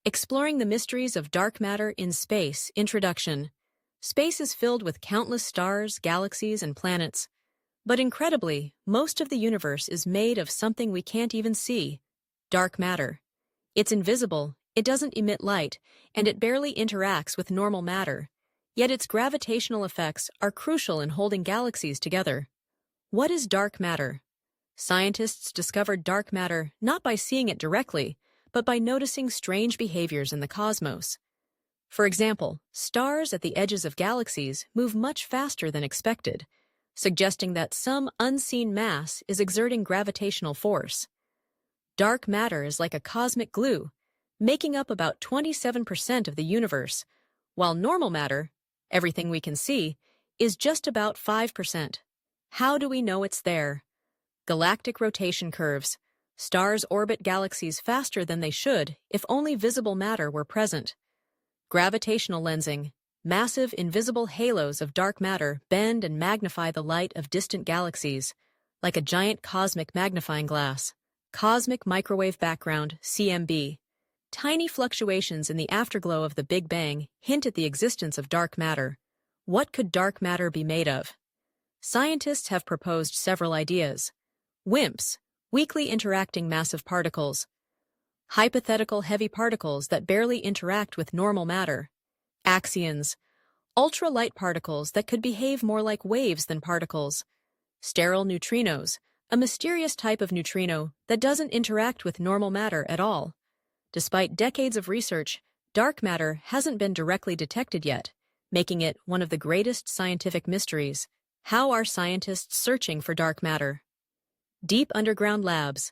Exploring the mysteries of dark matter in space. Introduction. Space is filled with countless stars, galaxies, and planets. But incredibly, most of the universe is made of something we can't even see: dark matter. It's invisible, it doesn't emit light, and it barely interacts with normal matter. Yet its gravitational effects are crucial in holding galaxies together. What is dark matter? Scientists discovered dark matter not by seeing it directly, but by noticing strange behaviors in the cosmos. For example, stars at the edges of galaxies move much faster than expected, suggesting that some unseen mass is exerting gravitational force. Dark matter is like a cosmic glue, making up about 27% of the universe, while normal matter, everything we can see, is just about 5%. How do we know it's there? Galactic rotation curves. Stars orbit galaxies faster than they should if only visible matter were present. Gravitational lensing. Massive invisible halos of dark matter bend and magnify the light of distant galaxies, like a giant cosmic magnifying glass. Cosmic microwave background, CMB. Tiny fluctuations in the afterglow of the Big Bang hint at the existence of dark matter. What could dark matter be made of? Scientists have proposed several ideas. WIMPs, weakly interacting massive particles. Hypothetical heavy particles that barely interact with normal matter. Axions, ultralight particles that could behave more like waves than particles. Sterile neutrinos, a mysterious type of neutrino that doesn't interact with normal matter at all. Despite decades of research, dark matter hasn't been directly detected yet, making it one of the greatest scientific mysteries. How are scientists searching for dark matter? Deep underground labs.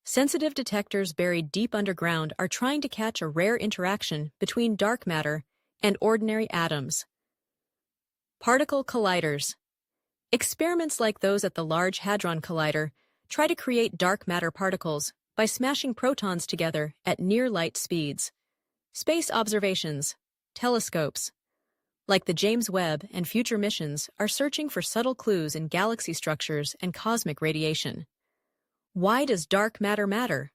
Sensitive detectors buried deep underground are trying to catch a rare interaction between dark matter and ordinary atoms. Particle colliders. Experiments like those at the Large Hadron Collider try to create dark matter particles by smashing protons together at near-light speeds. Space observations. Telescopes. Like the James Webb and future missions, are searching for subtle clues in galaxy structures and cosmic radiation. Why does dark matter matter?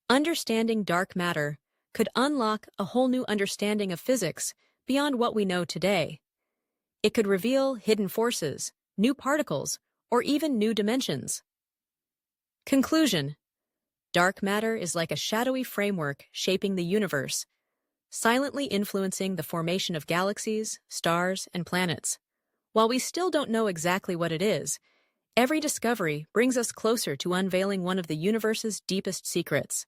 Understanding dark matter could unlock a whole new understanding of physics beyond what we know today. It could reveal hidden forces, new particles, or even new dimensions. Conclusion. Dark matter is like a shadowy framework shaping the universe, silently influencing the formation of galaxies, stars, and planets. While we still don't know exactly what it is, every discovery brings us closer to unveiling one of the universe's deepest secrets.